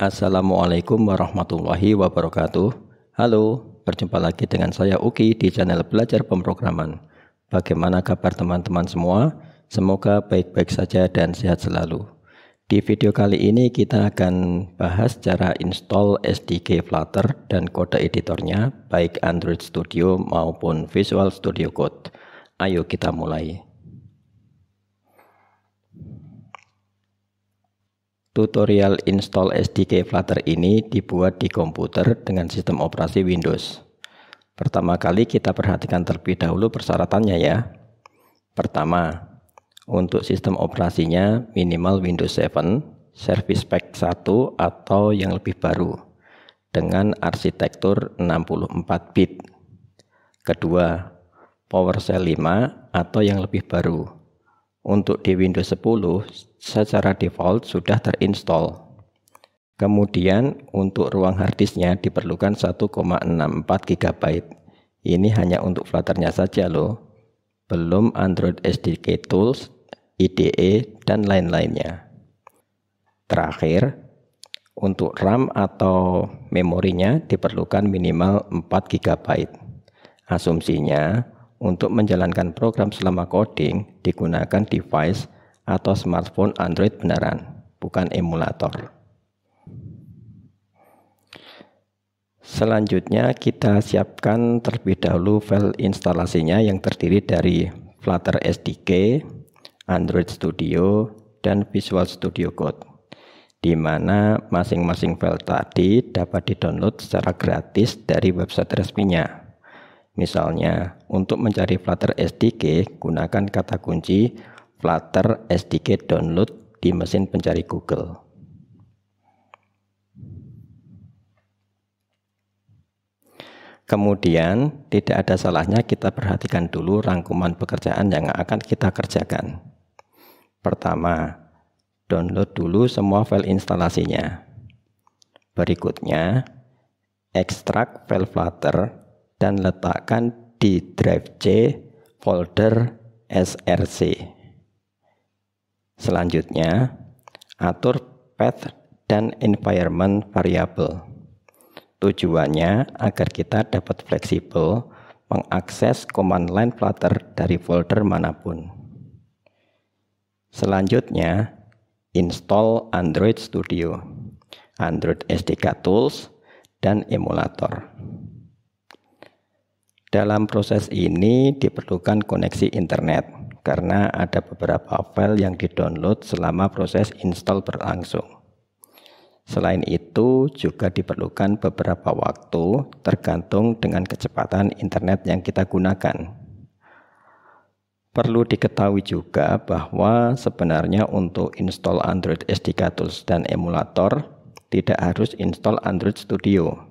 Assalamualaikum warahmatullahi wabarakatuh. Halo, berjumpa lagi dengan saya Uki di channel Belajar Pemrograman. Bagaimana kabar teman-teman semua? Semoga baik-baik saja dan sehat selalu. Di video kali ini kita akan bahas cara install SDK Flutter dan kode editornya, baik Android Studio maupun Visual Studio Code. Ayo kita mulai. Tutorial install SDK Flutter ini dibuat di komputer dengan sistem operasi Windows. Pertama kali kita perhatikan terlebih dahulu persyaratannya ya. Pertama, untuk sistem operasinya minimal Windows 7, Service Pack 1 atau yang lebih baru dengan arsitektur 64 bit. Kedua, PowerShell 5 atau yang lebih baru. Untuk di Windows 10 secara default sudah terinstall. Kemudian untuk ruang harddisknya diperlukan 1,64 GB. Ini hanya untuk Flutternya saja loh. Belum Android SDK Tools, IDE, dan lain-lainnya. Terakhir, untuk RAM atau memorinya diperlukan minimal 4 GB. Asumsinya, untuk menjalankan program selama coding digunakan device atau smartphone Android beneran, bukan emulator. Selanjutnya kita siapkan terlebih dahulu file instalasinya yang terdiri dari Flutter SDK, Android Studio, dan Visual Studio Code, di mana masing-masing file tadi dapat didownload secara gratis dari website resminya. Misalnya, untuk mencari Flutter SDK, gunakan kata kunci Flutter SDK download di mesin pencari Google. Kemudian, tidak ada salahnya kita perhatikan dulu rangkuman pekerjaan yang akan kita kerjakan. Pertama, download dulu semua file instalasinya. Berikutnya, ekstrak file Flutter dan letakkan di drive C folder src. Selanjutnya, atur path dan environment variable. Tujuannya agar kita dapat fleksibel mengakses command line Flutter dari folder manapun. Selanjutnya, install Android Studio, Android SDK Tools, dan emulator. Dalam proses ini diperlukan koneksi internet karena ada beberapa file yang didownload selama proses install berlangsung. Selain itu juga diperlukan beberapa waktu tergantung dengan kecepatan internet yang kita gunakan. Perlu diketahui juga bahwa sebenarnya untuk install Android SDK Tools dan emulator tidak harus install Android Studio.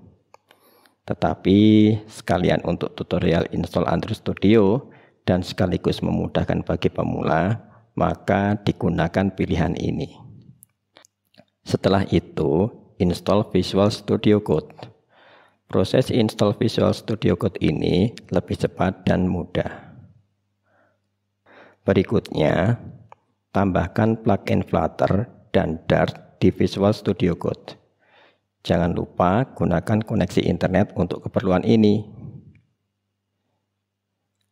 Tetapi sekalian untuk tutorial install Android Studio dan sekaligus memudahkan bagi pemula, maka digunakan pilihan ini. Setelah itu, install Visual Studio Code. Proses install Visual Studio Code ini lebih cepat dan mudah. Berikutnya, tambahkan plugin Flutter dan Dart di Visual Studio Code. Jangan lupa gunakan koneksi internet untuk keperluan ini.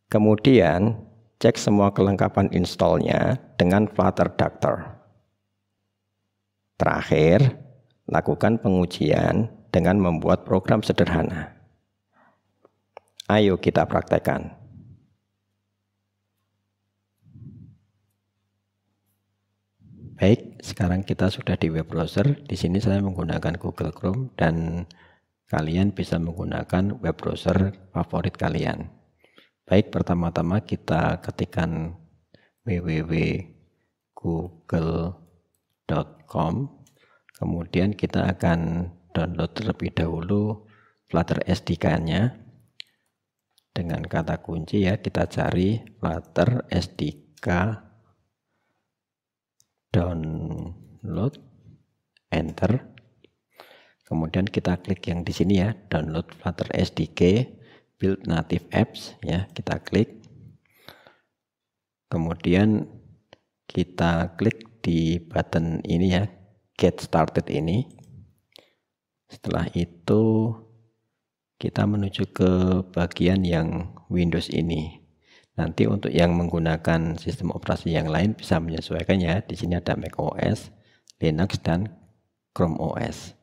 Kemudian, cek semua kelengkapan installnya dengan Flutterductor. Terakhir, lakukan pengujian dengan membuat program sederhana. Ayo kita praktekkan. Baik, sekarang kita sudah di web browser. Di sini saya menggunakan Google Chrome dan kalian bisa menggunakan web browser favorit kalian. Baik, pertama-tama kita ketikkan www.google.com. Kemudian kita akan download terlebih dahulu Flutter SDK-nya. Dengan kata kunci ya, kita cari Flutter SDK download, enter. Kemudian kita klik yang di sini ya, download Flutter SDK build native apps ya, kita klik. Kemudian kita klik di button ini ya, get started ini. Setelah itu kita menuju ke bagian yang Windows ini. Nanti untuk yang menggunakan sistem operasi yang lain bisa menyesuaikan ya. Di sini ada macOS, Linux, dan Chrome OS.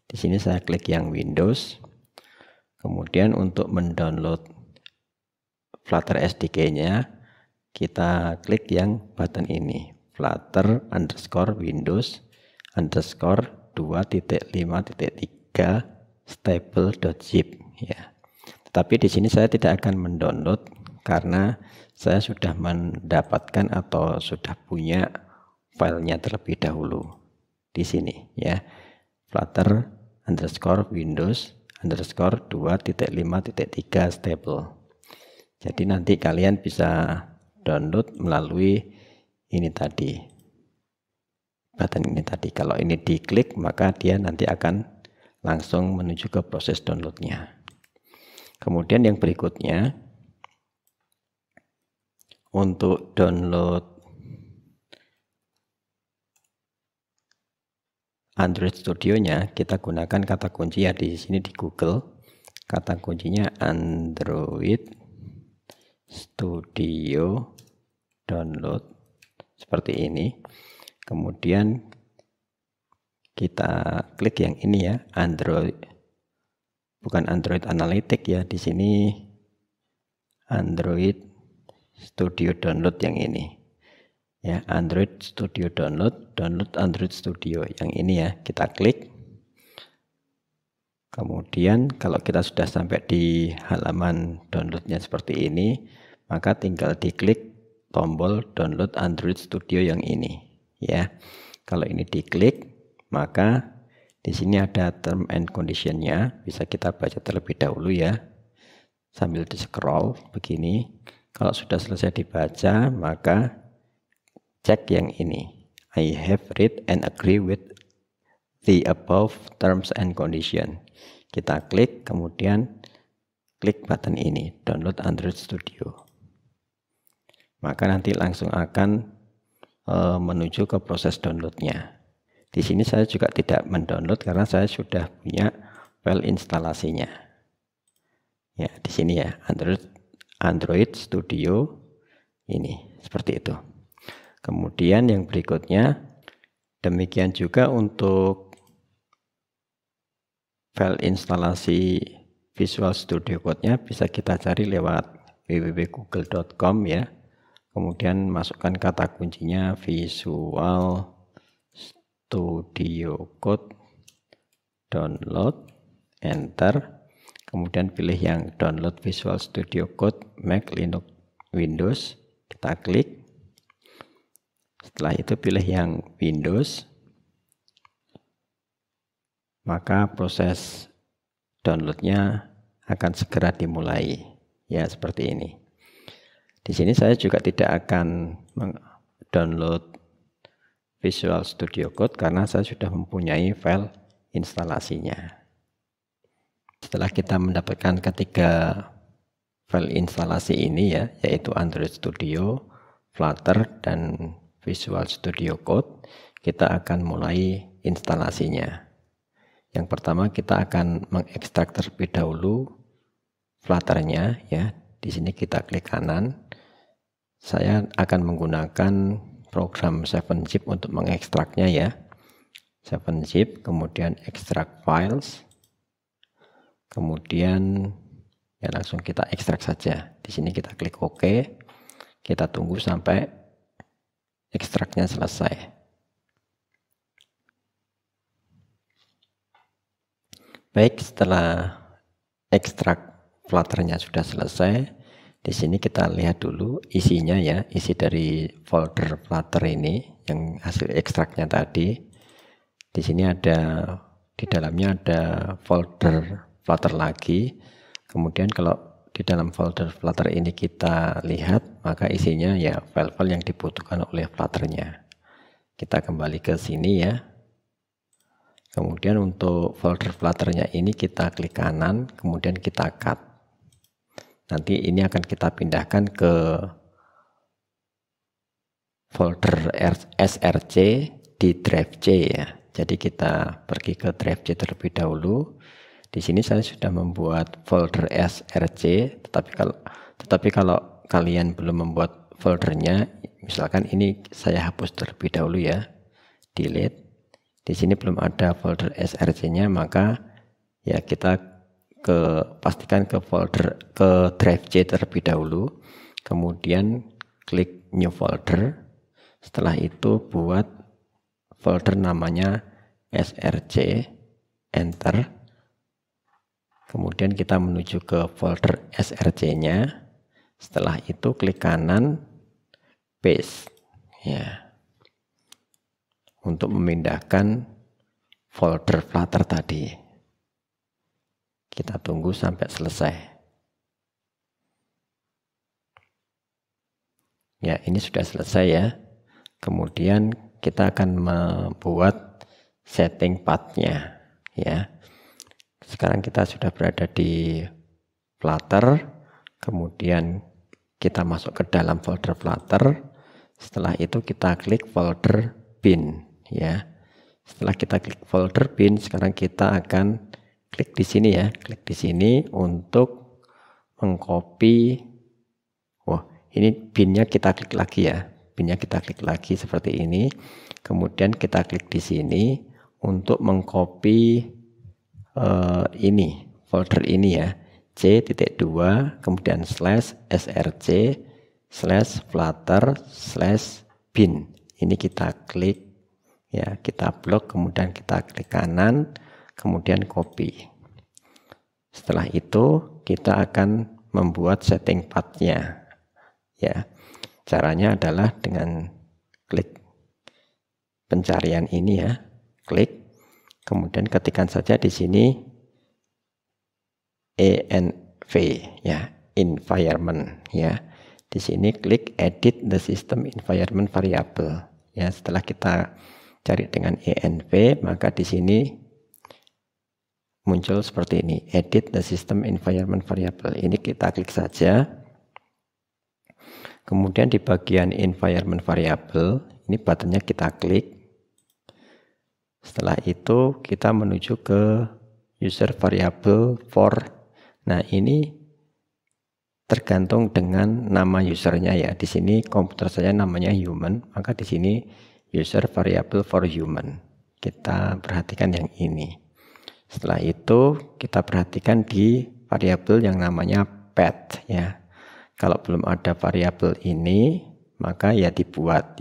Di sini saya klik yang Windows. Kemudian untuk mendownload Flutter SDK-nya, kita klik yang button ini, flutter_windows_2.5.3 stable.zip ya. Tetapi di sini saya tidak akan mendownload karena saya sudah mendapatkan atau sudah punya filenya terlebih dahulu di sini ya, flutter_windows_2.5.3 stable. Jadi nanti kalian bisa download melalui ini tadi, button ini tadi. Kalau ini diklik maka dia nanti akan langsung menuju ke proses downloadnya. Kemudian yang berikutnya, untuk download Android Studio-nya, kita gunakan kata kunci ya di sini di Google. Kata kuncinya Android Studio download seperti ini. Kemudian kita klik yang ini ya, Android, bukan Android Analytics ya, di sini Android Studio download yang ini ya, Android Studio download Android Studio yang ini ya, kita klik. Kemudian kalau kita sudah sampai di halaman downloadnya seperti ini, maka tinggal diklik tombol download Android Studio yang ini ya. Kalau ini diklik, maka di sini ada term and conditionnya, bisa kita baca terlebih dahulu ya sambil di scroll begini. Kalau sudah selesai dibaca, maka cek yang ini, I have read and agree with the above terms and condition. Kita klik, kemudian klik button ini, download Android Studio. Maka nanti langsung akan menuju ke proses downloadnya. Di sini saya juga tidak mendownload karena saya sudah punya file instalasinya. Ya, di sini ya, Android Studio ini, seperti itu. Kemudian yang berikutnya, demikian juga untuk file instalasi Visual Studio Code-nya bisa kita cari lewat www.google.com ya. Kemudian masukkan kata kuncinya Visual Studio Code, download, enter. Kemudian pilih yang download Visual Studio Code Mac, Linux, Windows, kita klik. Setelah itu pilih yang Windows, maka proses downloadnya akan segera dimulai ya, seperti ini. Di sini saya juga tidak akan download Visual Studio Code karena saya sudah mempunyai file instalasinya. Setelah kita mendapatkan ketiga file instalasi ini ya, yaitu Android Studio, Flutter, dan Visual Studio Code, kita akan mulai instalasinya. Yang pertama kita akan mengekstrak terlebih dahulu Flutter-nya ya. Di sini kita klik kanan. Saya akan menggunakan program 7-zip untuk mengekstraknya ya. 7-zip, kemudian extract files. Kemudian ya langsung kita ekstrak saja. Di sini kita klik OK. Kita tunggu sampai ekstraknya selesai. Baik, setelah ekstrak Flutter-nya sudah selesai, di sini kita lihat dulu isinya ya, isi dari folder Flutter ini yang hasil ekstraknya tadi. Di sini ada, di dalamnya ada folder Flutter lagi. Kemudian kalau di dalam folder Flutter ini kita lihat, maka isinya ya file-file yang dibutuhkan oleh Flutter-nya. Kita kembali ke sini ya. Kemudian untuk folder Flutter-nya ini kita klik kanan, kemudian kita cut. Nanti ini akan kita pindahkan ke folder src di drive C ya. Jadi kita pergi ke drive C terlebih dahulu. Di sini saya sudah membuat folder src, tetapi kalau kalian belum membuat foldernya, misalkan ini saya hapus terlebih dahulu ya, delete. Di sini belum ada folder src-nya, maka ya kita pastikan ke drive C terlebih dahulu, kemudian klik new folder. Setelah itu buat folder namanya src, enter. Kemudian kita menuju ke folder src-nya. Setelah itu klik kanan, paste ya, untuk memindahkan folder Flutter tadi. Kita tunggu sampai selesai. Ya, ini sudah selesai ya. Kemudian kita akan membuat setting path-nya ya. Sekarang kita sudah berada di Flutter, kemudian kita masuk ke dalam folder Flutter. Setelah itu kita klik folder bin ya. Setelah kita klik folder bin, sekarang kita akan klik di sini ya, klik di sini untuk mengcopy. Wah, ini binnya kita klik lagi ya. Binnya kita klik lagi seperti ini. Kemudian kita klik di sini untuk mengcopy ini, folder ini ya, c.2 kemudian /src/flutter/bin. Ini kita klik ya, kita blok, kemudian kita klik kanan, kemudian copy. Setelah itu kita akan membuat setting path-nya ya. Caranya adalah dengan klik pencarian ini ya, klik, kemudian ketikkan saja di sini env ya, environment ya. Di sini klik edit the system environment variable ya. Setelah kita cari dengan env, maka di sini muncul seperti ini, edit the system environment variable. Ini kita klik saja. Kemudian di bagian environment variable, ini buttonnya kita klik. Setelah itu kita menuju ke user variable for. Nah, ini tergantung dengan nama usernya ya. Di sini komputer saya namanya human, maka di sini user variable for human. Kita perhatikan yang ini. Setelah itu kita perhatikan di variabel yang namanya pet ya. Kalau belum ada variabel ini, maka ya dibuat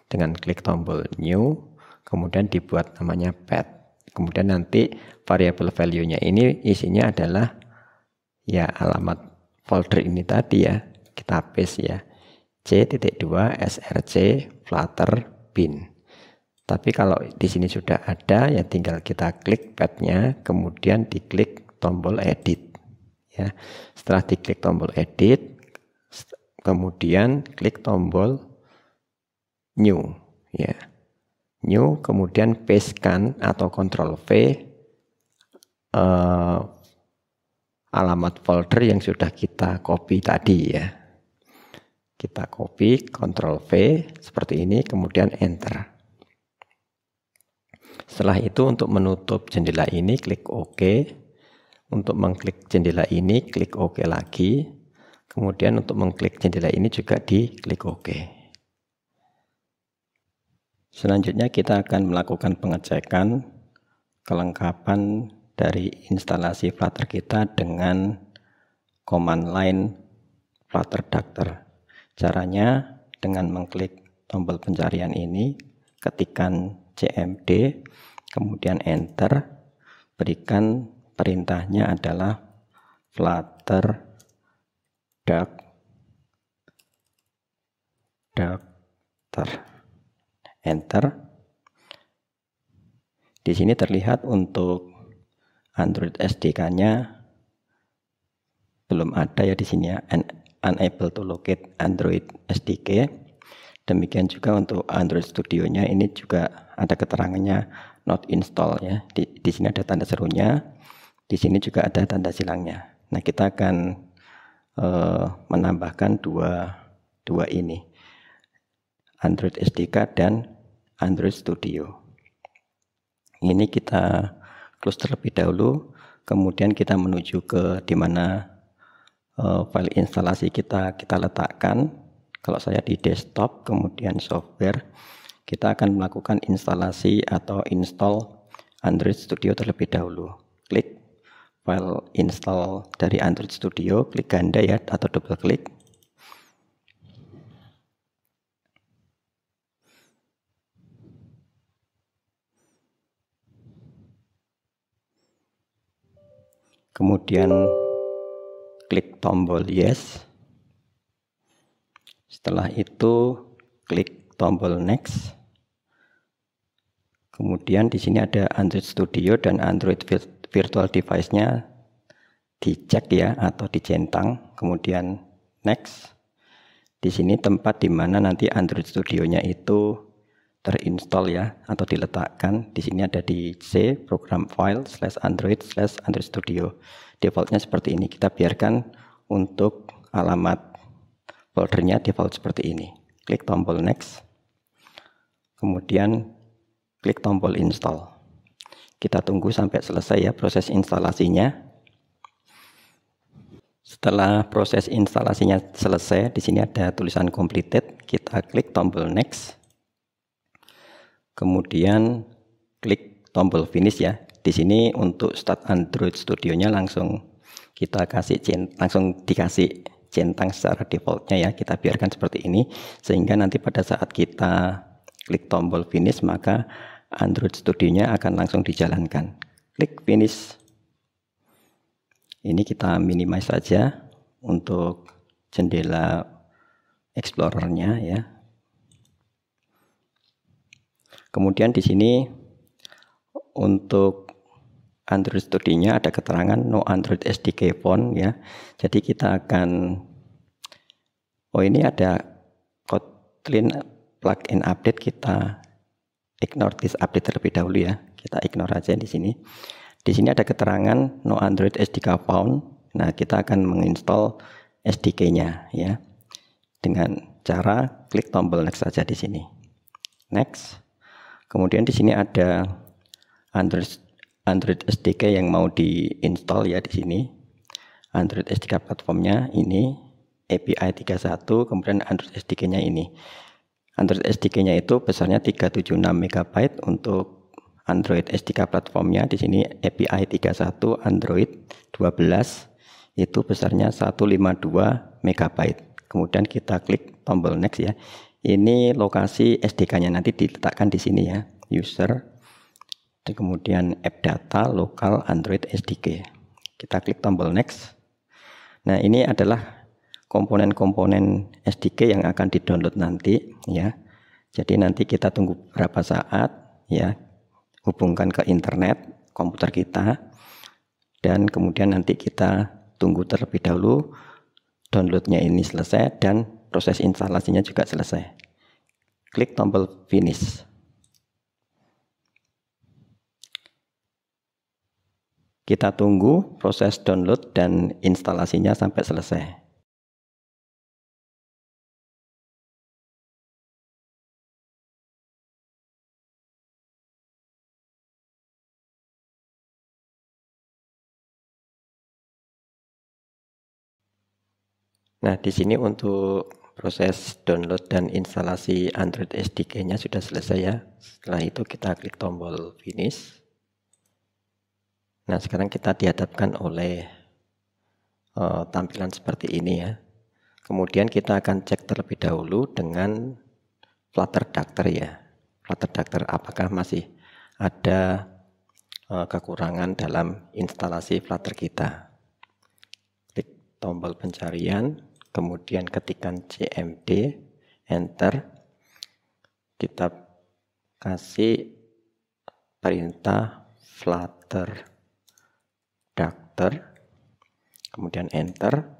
dengan klik tombol new, kemudian dibuat namanya pet. Kemudian nanti variabel value-nya ini isinya adalah ya alamat folder ini tadi ya, kita paste ya, c.2 src flutter bin. Tapi kalau di sini sudah ada ya, tinggal kita klik pet-nya, kemudian diklik tombol edit ya. Setelah diklik tombol edit, kemudian klik tombol new ya, new, kemudian pastekan atau Ctrl V alamat folder yang sudah kita copy tadi ya. Kita copy, Ctrl V seperti ini, kemudian enter. Setelah itu untuk menutup jendela ini klik OK. Untuk mengklik jendela ini klik OK lagi. Kemudian untuk mengklik jendela ini juga diklik OK. Selanjutnya kita akan melakukan pengecekan kelengkapan dari instalasi Flutter kita dengan command line Flutterductor. Caranya dengan mengklik tombol pencarian ini, ketikkan cmd, kemudian enter, berikan perintahnya adalah Flutterductor. Enter. Di sini terlihat untuk Android SDK-nya belum ada ya di sini ya, unable to locate Android SDK. Demikian juga untuk Android Studio-nya ini juga ada keterangannya not install ya. Di sini ada tanda serunya, di sini juga ada tanda silangnya. Nah, kita akan menambahkan dua ini, Android SDK dan Android Studio. ini kita close terlebih dahulu, kemudian kita menuju ke dimana file instalasi kita letakkan. Kalau saya di desktop, kemudian software, kita akan melakukan instalasi atau install Android Studio terlebih dahulu. Klik file install dari Android Studio, klik ganda ya atau double klik. Kemudian klik tombol yes. Setelah itu klik tombol next. Kemudian di sini ada Android Studio dan Android Virtual Device-nya dicek ya atau dicentang. Kemudian next. Di sini tempat di mana nanti Android Studio-nya itu terinstall ya atau diletakkan. Di sini ada di C program file /android Studio. Defaultnya seperti ini. Kita biarkan untuk alamat foldernya default seperti ini. Klik tombol next. Kemudian klik tombol install. Kita tunggu sampai selesai ya proses instalasinya. Setelah proses instalasinya selesai, di sini ada tulisan completed. Kita klik tombol next. Kemudian klik tombol finish ya. Di sini untuk start Android Studio-nya langsung kita langsung dikasih centang secara defaultnya ya. Kita biarkan seperti ini sehingga nanti pada saat kita klik tombol finish maka Android Studio-nya akan langsung dijalankan. Klik finish. Ini kita minimize saja untuk jendela Explorer-nya ya. Kemudian di sini untuk Android Studio-nya ada keterangan no Android SDK phone ya. Jadi kita akan ini ada Kotlin plugin update, kita ignore this update terlebih dahulu ya. Kita ignore aja di sini. Di sini ada keterangan no Android SDK found. Nah, kita akan menginstall SDK-nya ya. Dengan cara klik tombol next saja di sini. Next. Kemudian di sini ada Android SDK yang mau diinstal ya di sini. Android SDK platformnya ini API 31, kemudian Android SDK-nya ini. Android SDK-nya itu besarnya 376 MB untuk Android SDK platformnya. Di sini API 31 Android 12 itu besarnya 152 MB. Kemudian kita klik tombol next ya. Ini lokasi SDK-nya nanti diletakkan di sini ya. User, kemudian app data, lokal Android SDK. Kita klik tombol next. Nah, ini adalah komponen-komponen SDK yang akan di-download nanti ya. Jadi nanti kita tunggu beberapa saat ya. Hubungkan ke internet komputer kita dan kemudian nanti kita tunggu terlebih dahulu downloadnya ini selesai dan proses instalasinya juga selesai. Klik tombol finish. Kita tunggu proses download dan instalasinya sampai selesai. Nah, di sini untuk proses download dan instalasi Android SDK-nya sudah selesai ya. Setelah itu kita klik tombol finish. Nah, sekarang kita dihadapkan oleh tampilan seperti ini ya. Kemudian kita akan cek terlebih dahulu dengan Flutter Dactyl ya. Flutter Dactyl apakah masih ada kekurangan dalam instalasi Flutter kita. Klik tombol pencarian, kemudian ketikkan cmd, enter. Kita kasih perintah Flutter Dactyl, kemudian enter.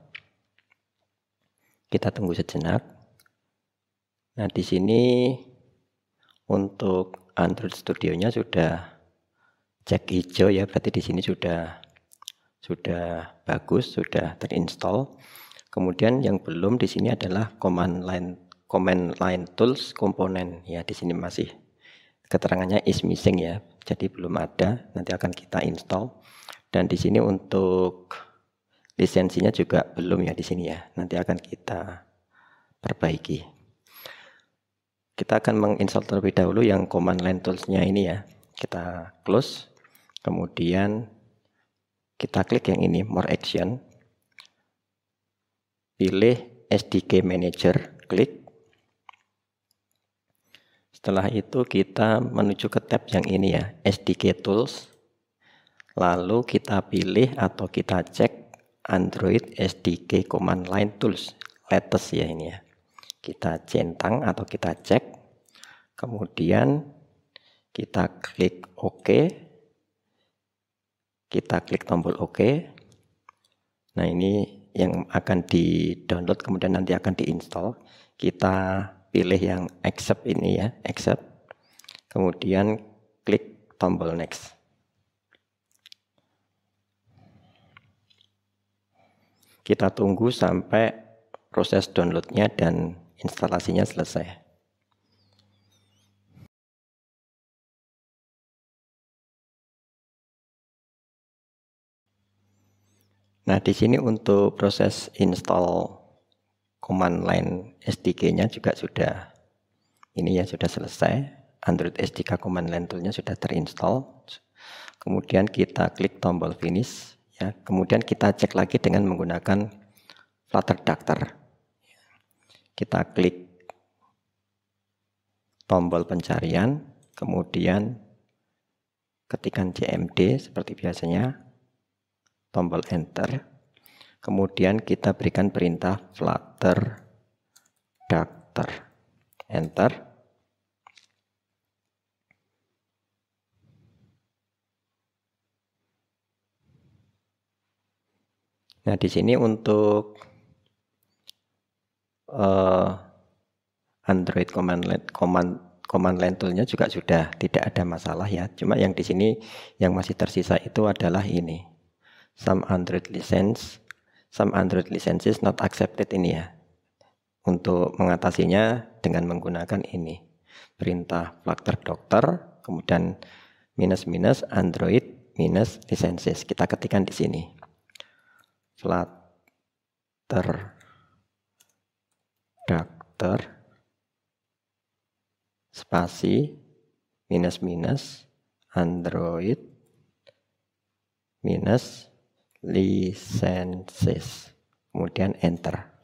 Kita tunggu sejenak. Nah, di sini untuk Android Studio-nya sudah cek hijau ya, berarti di sini sudah bagus, sudah terinstall. Kemudian yang belum di sini adalah command line tools komponen ya, di sini masih keterangannya is missing ya. jadi belum ada, nanti akan kita install. Dan di sini untuk lisensinya juga belum ya di sini ya, nanti akan kita perbaiki. Kita akan menginstall terlebih dahulu yang command line tools-nya ini ya. Kita close, kemudian kita klik yang ini, more action, pilih SDK Manager, klik. Setelah itu kita menuju ke tab yang ini ya, SDK Tools. Lalu kita pilih atau kita cek Android SDK Command Line Tools, latest ya ini ya. Kita centang atau kita cek, kemudian kita klik OK, kita klik tombol OK. Nah ini yang akan di download kemudian nanti akan diinstal. Kita pilih yang accept ini ya, accept, kemudian klik tombol next. Kita tunggu sampai proses downloadnya dan instalasinya selesai. Nah, di sini untuk proses install command line SDK-nya juga sudah ini ya, sudah selesai. Android SDK command line tool-nya sudah terinstall. Kemudian kita klik tombol finish ya. Kemudian kita cek lagi dengan menggunakan Flutter Dactyl. Kita klik tombol pencarian, kemudian ketikkan CMD seperti biasanya, tombol enter, kemudian kita berikan perintah Flutter Dactyl, enter. Nah, di sini untuk Android command line tool-nya juga sudah tidak ada masalah ya. Cuma yang di sini yang masih tersisa itu adalah ini. Some Android licenses not accepted ini ya. Untuk mengatasinya dengan menggunakan ini. Perintah Flutter Dactyl, kemudian minus Android minus licenses. Kita ketikkan di sini. Flutter Dactyl spasi minus Android minus licenses, kemudian enter.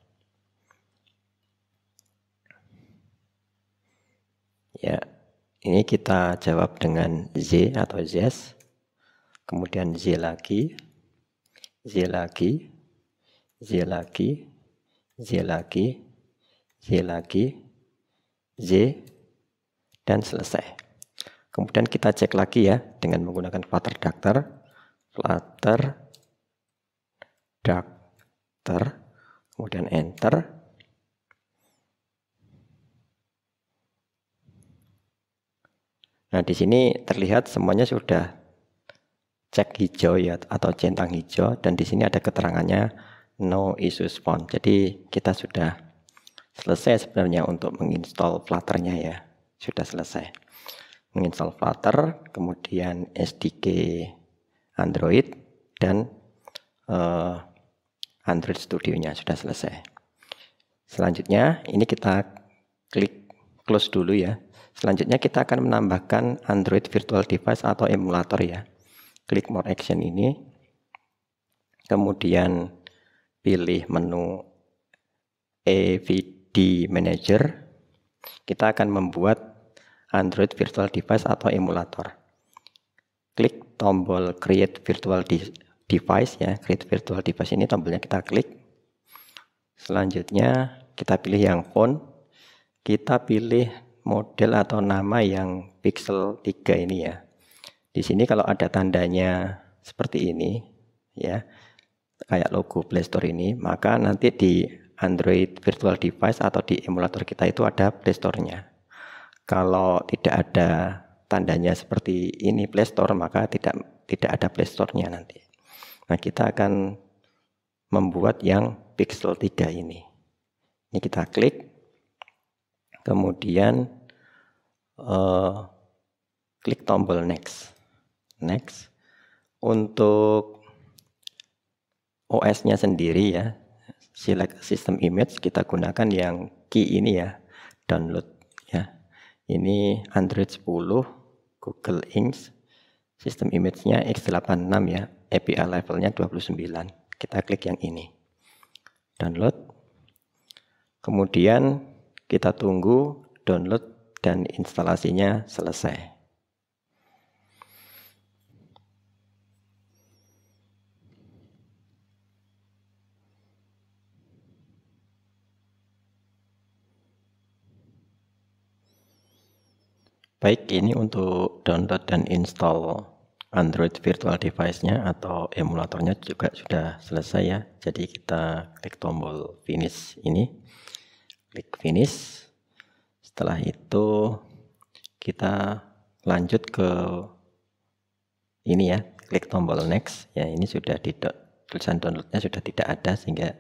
Ya, ini kita jawab dengan Z atau yes, kemudian Z lagi, Z lagi, Z lagi, Z lagi, Z lagi, Z, dan selesai. Kemudian kita cek lagi ya dengan menggunakan Flutter Dactyl, Flutter Dactyl, kemudian enter. Nah, di sini terlihat semuanya sudah cek hijau ya atau centang hijau, dan di sini ada keterangannya no issues found. Jadi kita sudah selesai sebenarnya untuk menginstall Flutter-nya ya. Sudah selesai menginstall Flutter, kemudian SDK Android dan Android Studio-nya sudah selesai. Selanjutnya ini kita klik close dulu ya. Selanjutnya kita akan menambahkan Android Virtual Device atau emulator ya. Klik more action ini, kemudian pilih menu AVD Manager. Kita akan membuat Android Virtual Device atau emulator. Klik tombol Create Virtual Device ya, Create Virtual Device ini tombolnya kita klik. Selanjutnya kita pilih yang font. Kita pilih model atau nama yang Pixel 3 ini ya. Di sini kalau ada tandanya seperti ini ya, kayak logo Play Store ini, maka nanti di Android Virtual Device atau di emulator kita itu ada Play Store-nya. Kalau tidak ada tandanya seperti ini Play Store, maka tidak ada Play Store-nya nanti. Nah, kita akan membuat yang Pixel 3 ini. Ini kita klik, kemudian klik tombol next. next. Untuk OS-nya sendiri ya, select system image, kita gunakan yang key ini ya, download ya. Ini Android 10, Google Inks, sistem image-nya x86 ya, API levelnya 29. Kita klik yang ini, download. Kemudian kita tunggu download dan instalasinya selesai. Baik, ini untuk download dan install Android virtual device-nya atau emulatornya juga sudah selesai ya. Jadi kita klik tombol finish ini, klik finish. Setelah itu kita lanjut ke ini ya, klik tombol next. Ya, ini sudah tulisan downloadnya sudah tidak ada, sehingga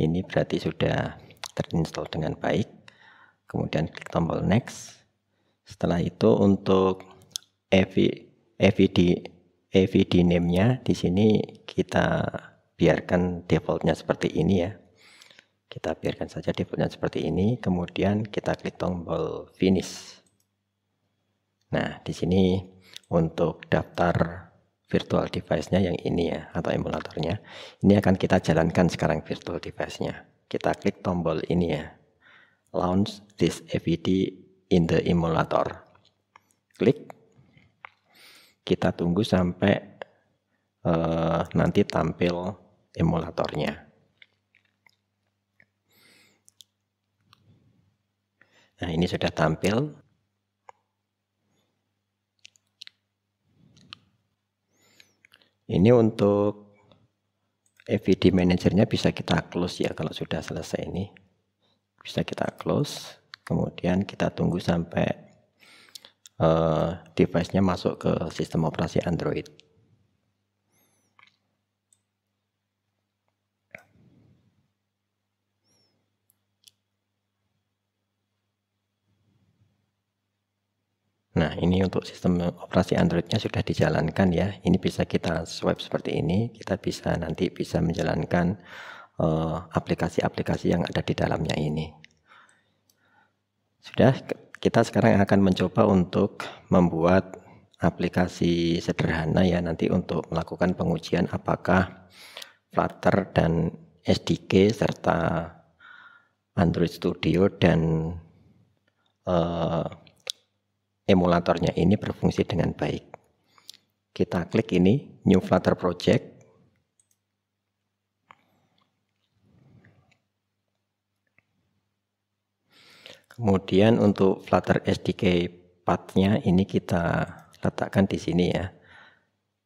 ini berarti sudah terinstall dengan baik. Kemudian klik tombol next. Setelah itu untuk AVD name-nya di sini kita biarkan defaultnya seperti ini ya. Kita biarkan saja defaultnya seperti ini. Kemudian kita klik tombol finish. Nah, di sini untuk daftar virtual device-nya yang ini ya, atau emulatornya. Ini akan kita jalankan sekarang virtual device-nya. Kita klik tombol ini ya, launch this AVD in the emulator. Klik. Kita tunggu sampai nanti tampil emulatornya. Nah, ini sudah tampil. Ini untuk AVD manajernya bisa kita close ya, kalau sudah selesai ini. Bisa kita close. Kemudian kita tunggu sampai device-nya masuk ke sistem operasi Android. Nah, ini untuk sistem operasi Android-nya sudah dijalankan ya. Ini bisa kita swipe seperti ini. Kita bisa nanti bisa menjalankan aplikasi-aplikasi yang ada di dalamnya ini. Sudah, kita sekarang akan mencoba untuk membuat aplikasi sederhana ya, nanti untuk melakukan pengujian apakah Flutter dan SDK serta Android Studio dan emulatornya ini berfungsi dengan baik. Kita klik ini, New Flutter Project. Kemudian untuk Flutter SDK path-nya ini kita letakkan di sini ya.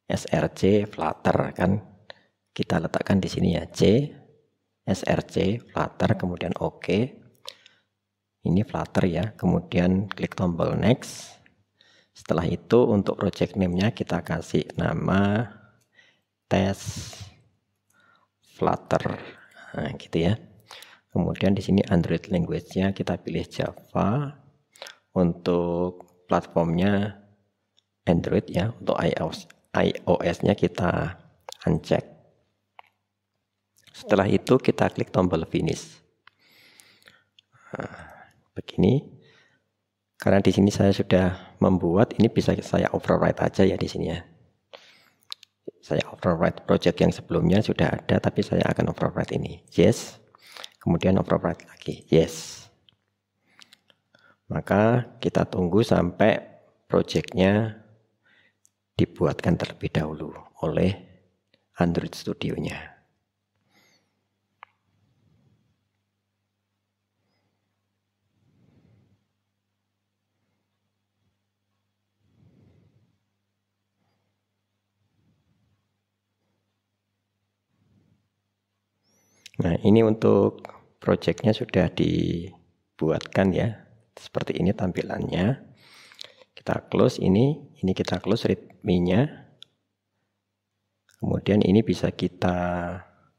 src Flutter kan. Kita letakkan di sini ya, C src Flutter, kemudian OK. Ini Flutter ya. Kemudian klik tombol next. Setelah itu untuk project name-nya kita kasih nama test Flutter. Nah, gitu ya. Kemudian di sini Android language-nya kita pilih Java. Untuk platformnya Android ya. Untuk iOS-nya kita uncheck. Setelah itu kita klik tombol finish. Nah, begini. Karena di sini saya sudah membuat, ini bisa saya overwrite aja ya di sini ya. Saya overwrite project yang sebelumnya sudah ada, tapi saya akan overwrite ini. Yes. Kemudian overwrite lagi, yes. Maka kita tunggu sampai projectnya dibuatkan terlebih dahulu oleh Android Studio-nya. Nah, ini untuk projectnya sudah dibuatkan ya. Seperti ini tampilannya. Kita close ini kita close readme-nya. Kemudian ini bisa kita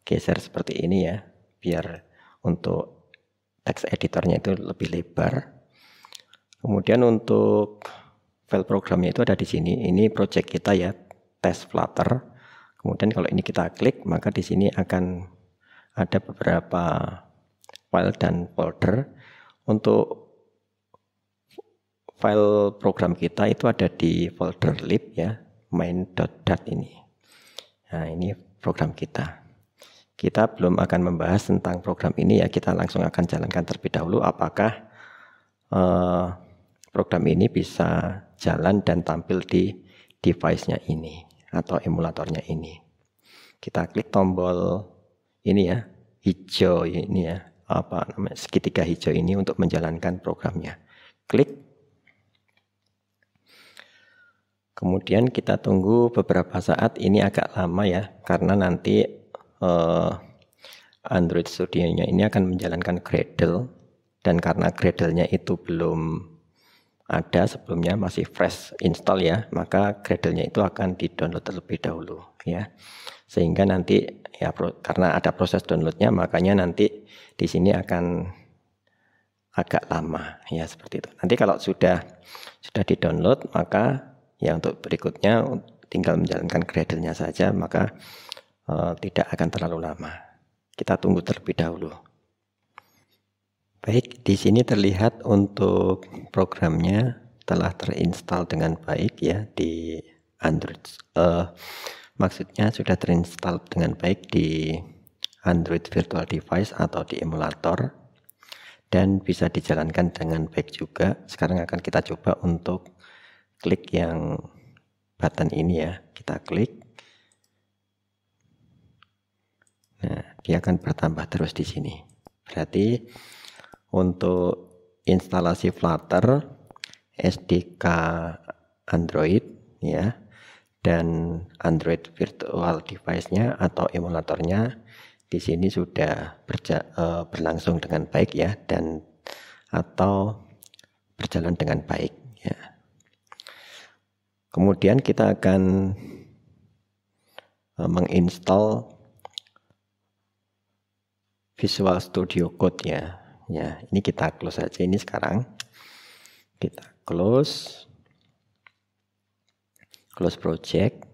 geser seperti ini ya, biar untuk text editornya itu lebih lebar. Kemudian untuk file programnya itu ada di sini. Ini project kita ya, tes Flutter. Kemudian kalau ini kita klik, maka di sini akan ada beberapa file dan folder. Untuk file program kita itu ada di folder lib ya, main.dat ini. Nah, ini program kita. Kita belum akan membahas tentang program ini ya, kita langsung akan jalankan terlebih dahulu apakah program ini bisa jalan dan tampil di device-nya ini atau emulatornya ini. Kita klik tombol ini ya, hijau ini ya, apa namanya, segitiga hijau ini untuk menjalankan programnya. Klik. Kemudian kita tunggu beberapa saat, ini agak lama ya, karena nanti Android Studio-nya ini akan menjalankan Gradle, dan karena Gradle-nya itu belum ada sebelumnya, masih fresh install ya, maka Gradle-nya itu akan di-download terlebih dahulu ya. Sehingga nanti ya karena ada proses downloadnya, makanya nanti di sini akan agak lama ya, seperti itu. Nanti kalau sudah di-download, maka ya untuk berikutnya tinggal menjalankan Gradle-nya saja, maka tidak akan terlalu lama. Kita tunggu terlebih dahulu. Baik, di sini terlihat untuk programnya telah terinstall dengan baik ya di Android. Maksudnya sudah terinstall dengan baik di Android Virtual Device atau di emulator, dan bisa dijalankan dengan baik juga. Sekarang akan kita coba untuk klik yang button ini ya. Kita klik. Nah, dia akan bertambah terus di sini. Berarti untuk instalasi Flutter, SDK Android ya, dan Android Virtual Device-nya atau emulatornya di sini sudah berlangsung dengan baik ya, dan atau berjalan dengan baik ya. Kemudian kita akan menginstall Visual Studio Code ya. Ya, ini kita close saja ini sekarang. Kita close project.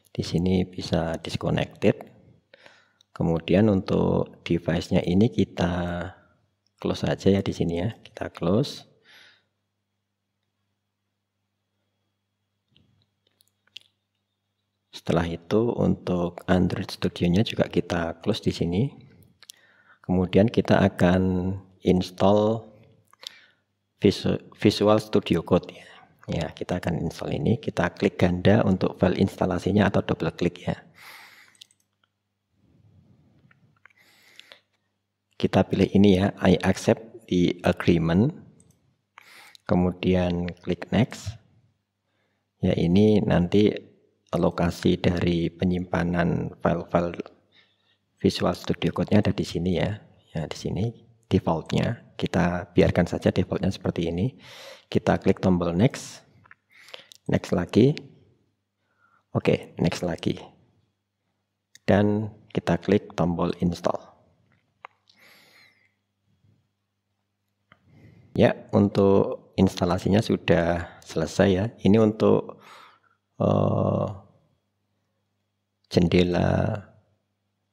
Di sini bisa disconnected. Kemudian untuk device-nya ini kita close saja ya di sini ya. Kita close. Setelah itu untuk Android Studio-nya juga kita close di sini. Kemudian kita akan install Visual Studio Code ya. Ya, kita akan install ini. Kita klik ganda untuk file instalasinya atau double klik ya. Kita pilih ini ya, I accept the agreement. Kemudian klik next. Ya, ini nanti lokasi dari penyimpanan file-file Visual Studio Code-nya ada di sini ya. Ya, di sini defaultnya. Kita biarkan saja defaultnya seperti ini. Kita klik tombol next. Next lagi. Oke, next lagi. Dan kita klik tombol install. Ya, untuk instalasinya sudah selesai ya. Ini untuk jendela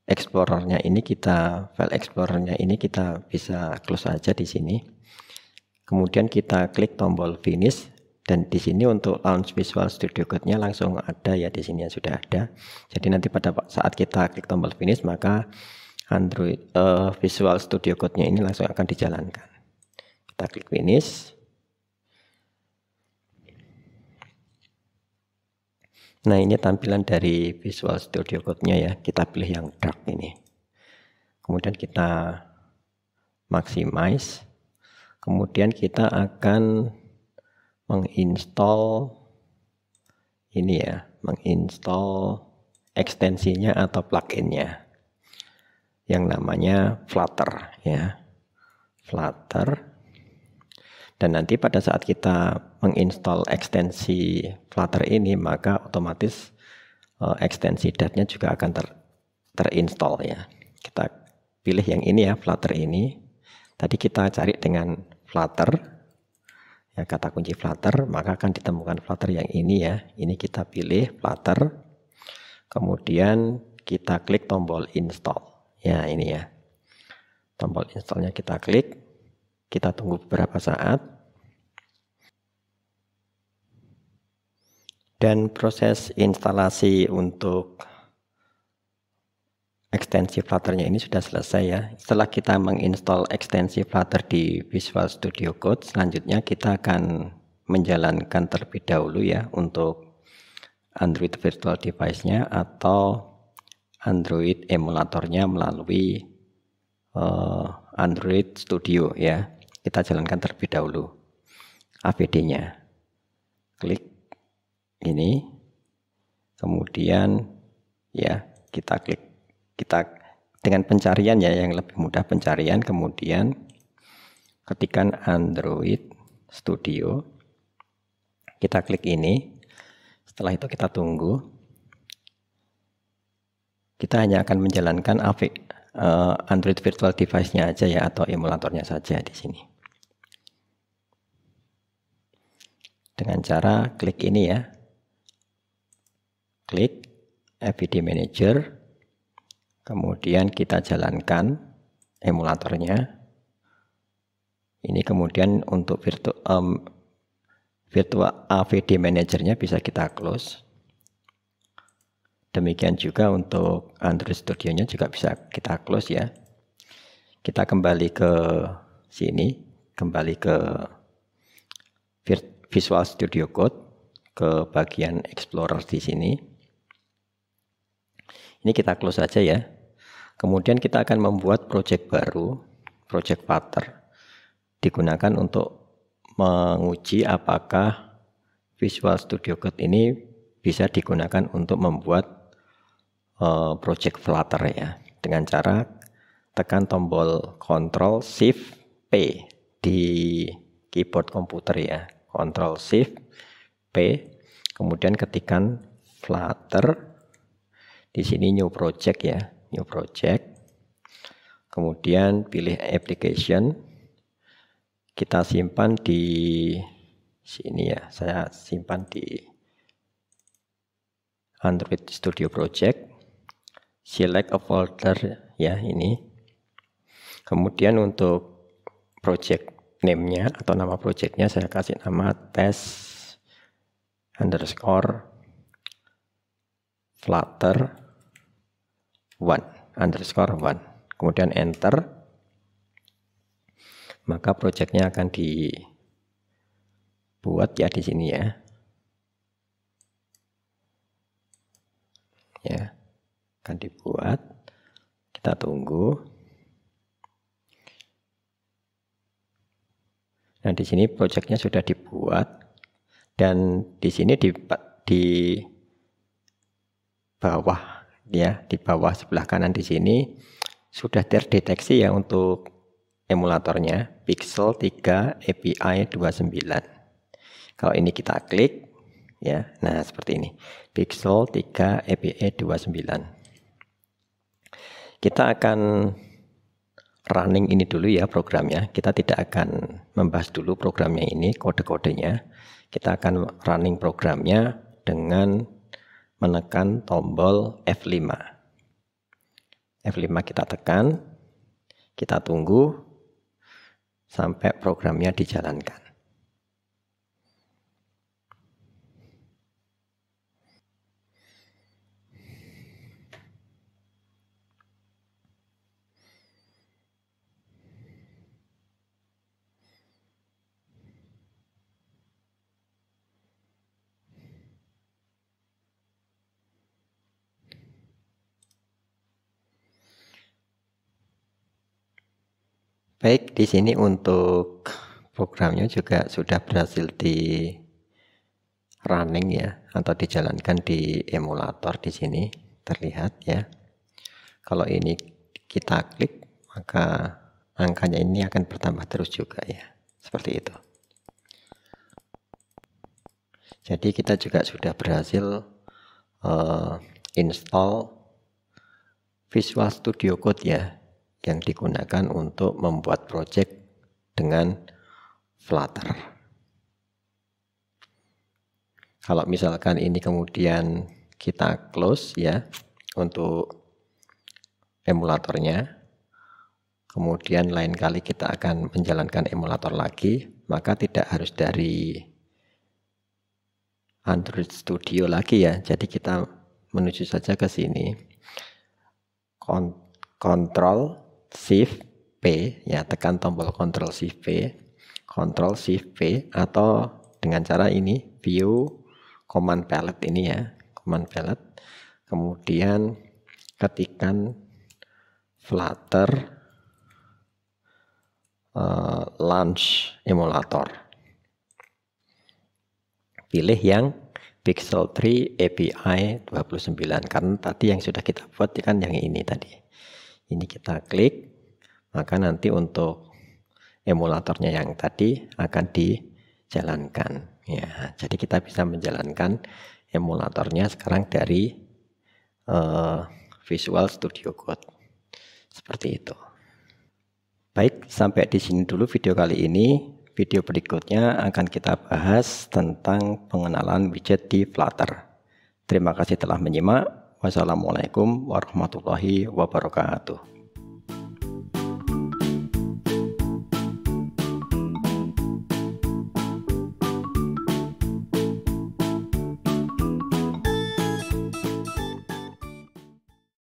Explorernya ini file Explorernya ini kita bisa close saja di sini. Kemudian kita klik tombol finish, dan di sini untuk launch Visual Studio Code-nya langsung ada ya, di sini sudah ada. Jadi nanti pada saat kita klik tombol finish, maka Android Visual Studio Code-nya ini langsung akan dijalankan. Kita klik finish. Nah, ini tampilan dari Visual Studio Code-nya ya. Kita pilih yang dark ini. Kemudian kita maximize. Kemudian kita akan menginstall ini ya, menginstall ekstensinya atau plugin-nya yang namanya Flutter ya. Flutter. Dan nanti pada saat kita menginstall ekstensi Flutter ini, maka otomatis ekstensi .NET juga akan terinstall ya. Kita pilih yang ini ya, Flutter ini. Tadi kita cari dengan Flutter, ya, kata kunci Flutter, maka akan ditemukan Flutter yang ini ya. Ini kita pilih Flutter. Kemudian kita klik tombol install. Ya, ini ya. Tombol installnya kita klik. Kita tunggu beberapa saat. Dan proses instalasi untuk ekstensi Flutter-nya ini sudah selesai ya. Setelah kita menginstal ekstensi Flutter di Visual Studio Code, selanjutnya kita akan menjalankan terlebih dahulu ya untuk Android virtual device-nya atau Android emulatornya melalui Android Studio ya. Kita jalankan terlebih dahulu AVD-nya. Klik ini, kemudian ya kita klik, kita dengan pencarian ya yang lebih mudah pencarian, kemudian ketikkan Android Studio, kita klik ini. Setelah itu kita tunggu. Kita hanya akan menjalankan Android virtual device-nya aja ya, atau emulatornya saja di sini. Dengan cara klik ini ya. Klik AVD Manager. Kemudian kita jalankan emulatornya. Ini kemudian untuk virtual AVD Manager-nya bisa kita close. Demikian juga untuk Android Studio-nya juga bisa kita close ya. Kita kembali ke sini, kembali ke Visual Studio Code, ke bagian Explorer di sini. Ini kita close saja ya. Kemudian kita akan membuat project baru, project Flutter, digunakan untuk menguji apakah Visual Studio Code ini bisa digunakan untuk membuat project Flutter ya, dengan cara tekan tombol Ctrl Shift P di keyboard komputer ya, Ctrl Shift P, kemudian ketikkan Flutter di sini new project ya, new project, kemudian pilih application, kita simpan di sini ya, saya simpan di Android Studio Project. Select a folder ya ini. Kemudian untuk project name-nya atau nama projectnya saya kasih nama test underscore Flutter 1 underscore 1. Kemudian enter. Maka projectnya akan dibuat ya di sini ya. Ya. Akan dibuat, kita tunggu. Nah di sini projectnya sudah dibuat, dan di sini di bawah ya, di bawah sebelah kanan di sini sudah terdeteksi ya untuk emulatornya Pixel 3 API 29. Kalau ini kita klik ya, nah seperti ini, Pixel 3 API 29. Kita akan running ini dulu ya programnya. Kita tidak akan membahas dulu programnya ini, kode-kodenya. Kita akan running programnya dengan menekan tombol F5. F5 kita tekan, kita tunggu sampai programnya dijalankan. Baik, di sini untuk programnya juga sudah berhasil di running ya, atau dijalankan di emulator di sini terlihat ya. Kalau ini kita klik, maka angkanya ini akan bertambah terus juga ya, seperti itu. Jadi kita juga sudah berhasil install Visual Studio Code ya, yang digunakan untuk membuat project dengan Flutter. Kalau misalkan ini kemudian kita close ya untuk emulatornya. Kemudian lain kali kita akan menjalankan emulator lagi, maka tidak harus dari Android Studio lagi ya. Jadi kita menuju saja ke sini. Ctrl Shift P ya, tekan tombol Ctrl Shift P, Ctrl Shift P, atau dengan cara ini view command palette ini ya, command palette. Kemudian ketikkan Flutter launch emulator. Pilih yang Pixel 3 API 29 karena tadi yang sudah kita buat kan yang ini tadi. Ini kita klik, maka nanti untuk emulatornya yang tadi akan dijalankan. Ya, jadi kita bisa menjalankan emulatornya sekarang dari Visual Studio Code. Seperti itu. Baik, sampai di sini dulu video kali ini. Video berikutnya akan kita bahas tentang pengenalan widget di Flutter. Terima kasih telah menyimak. Wassalamualaikum warahmatullahi wabarakatuh.